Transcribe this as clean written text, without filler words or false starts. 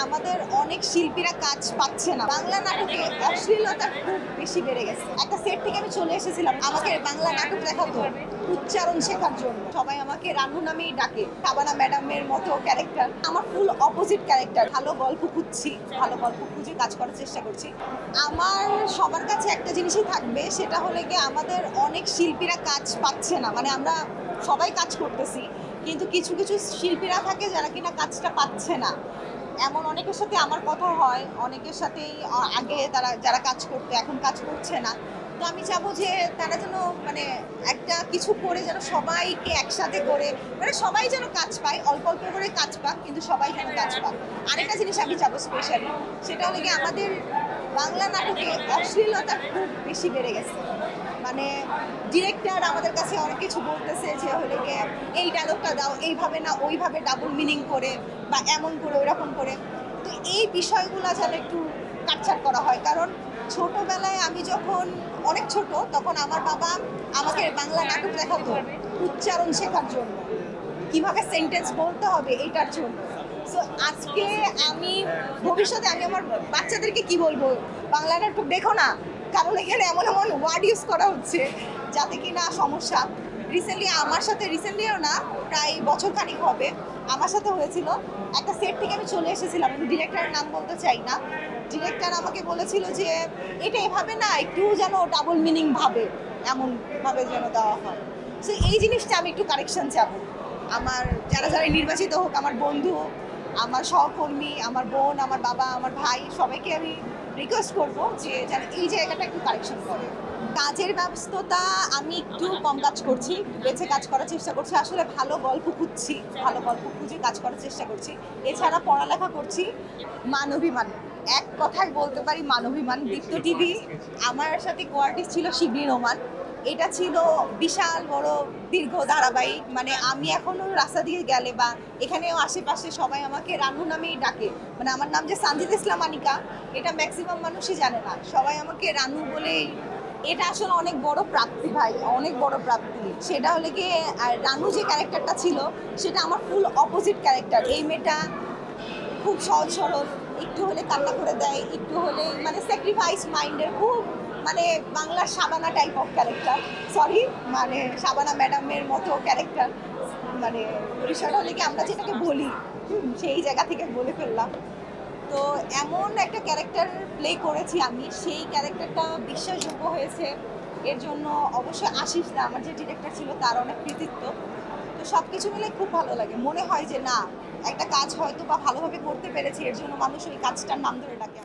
আমাদের অনেক শিল্পীরা কাজ পাচ্ছে না। বাংলা নাটকে অশ্লীলতা খুব বেশি বেড়ে গেছে। একটা সেট থেকে আমি চলে এসেছিলাম, আমাকে বাংলা নাটক দেখাতো উচ্চারণ শেখার জন্য। সবাই আমাকে রানু নামেই ডাকে, শাবানা ম্যাডামের মতো ক্যারেক্টার। আমার ফুল অপোজিট ক্যারেক্টার। ভালো গল্প খুঁজছি, ভালো গল্প খুঁজে কাজ করার চেষ্টা করছি। আমার সবার কাছে একটা জিনিসই থাকবে, সেটা হলে গিয়ে আমাদের অনেক শিল্পীরা কাজ পাচ্ছে না। মানে আমরা সবাই কাজ করতেছি, কিন্তু কিছু কিছু শিল্পীরা থাকে যারা কিনা কাজটা পাচ্ছে না। এমন অনেকের সাথে আমার কথা হয়, অনেকের সাথেই আগে তারা যারা কাজ করতো এখন কাজ করছে না। তো আমি চাবো যে তারা যেন মানে একটা কিছু করে যেন সবাইকে একসাথে করে মানে সবাই যেন কাজ পায়, অল্প অল্প করে কাজ পাক, কিন্তু সবাই যেন কাজ পাক। আরেকটা জিনিস আমি চাবো স্পেশালি, সেটা হলে কি আমাদের বাংলা নাটকে অশ্লীলতা খুব বেশি বেড়ে গেছে। মানে ডিরেক্টর আমাদের কাছে অনেক কিছু বলতেছে যে হলে গিয়ে এই ডায়লগটা দাও, এইভাবে না ওইভাবে ডাবল মিনিং করে বা এমন করে ওইরকম করে। তো এই বিষয়গুলো যেন একটু কাটছাট করা হয়, কারণ ছোটবেলায় আমি যখন অনেক ছোট তখন আমার বাবা আমাকে বাংলা নাটক দেখাতো উচ্চারণ শেখার জন্য, কিভাবে সেন্টেন্স বলতে হবে এটার জন্য। সো আজকে আমি ভবিষ্যতে আমি আমার বাচ্চাদেরকে কি বলবো, বাংলা নাটক দেখো না, কারণ এখানে এমন এমন ওয়ার্ড ইউজ করা হচ্ছে যাতে কি না সমস্যা। রিসেন্টলিও না, প্রায় বছর খানিক হবে আমার সাথে হয়েছিল। একটা সেট থেকে আমি চলে এসেছিলাম, আমি ডিরেক্টরের নাম বলতে চাই না। ডিরেক্টর আমাকে বলেছিল যে এটা এভাবে না, একটু যেন ডাবল মিনিং ভাবে এমনভাবে যেন দেওয়া হয়। সো এই জিনিসটা আমি একটু কারেকশন চাবো। আমার যারা যারা নির্বাচিত হোক, আমার বন্ধু, আমার সহকর্মী, আমার বোন, আমার বাবা, আমার ভাই, সবাইকে আমি রিকোয়েস্ট করবো যে যেন এই জায়গাটা একটু কারেকশন করে। কাজের ব্যস্ততা আমি একটু কম কাজ করছি, বেছে কাজ করার চেষ্টা করছি। আসলে ভালো গল্প খুঁজছি, ভালো গল্প খুঁজে কাজ করার চেষ্টা করছি। এছাড়া পড়ালেখা করছি। মানবিমান, এক কথায় বলতে পারি মানবিমান। দীপ্ত টিভি আমার সাথে কোয়ার্টিস্ট ছিল শিবলি রোমান। এটা ছিল বিশাল বড় দীর্ঘ ধারাবাহিক। মানে আমি এখনো রাস্তা দিয়ে গেলে বা এখানেও আশেপাশে সবাই আমাকে রানু নামেই ডাকে। মানে আমার নাম যে সানজিদ ইসলাম আনিকা, এটা ম্যাক্সিমাম মানুষই জানে না, সবাই আমাকে রানু বলেই। এটা আসলে অনেক বড় প্রাপ্তি ভাই, অনেক বড় প্রাপ্তি। সেটা হলে গিয়ে রানু যে ক্যারেক্টারটা ছিল সেটা আমার ফুল অপোজিট ক্যারেক্টার। এই মেয়েটা খুব সহজ সরল, একটু হলে কান্না করে দেয়, একটু হলে মানে স্যাক্রিফাইস মাইন্ডের, খুব মানে বাংলার Shabana type of character. Sorry, মানে শাবানা ম্যাডামের মতো ক্যারেক্টার। মানে বিষয়টা হলে কি আমরা যেটাকে বলি সেই জায়গা থেকে বলে ফেললাম। তো এমন একটা ক্যারেক্টার প্লে করেছি আমি, সেই ক্যারেক্টারটা বিশ্বাসযোগ্য হয়েছে। এর জন্য অবশ্যই আশিস দা, আমার যে ডিরেক্টর ছিল, তার অনেক কৃতিত্ব। তো সব কিছু মিলে খুব ভালো লাগে। মনে হয় যে না, একটা কাজ হয়তো বা ভালোভাবে করতে পেরেছি, এর জন্য মানুষ ওই কাজটার নাম ধরে ডাকে।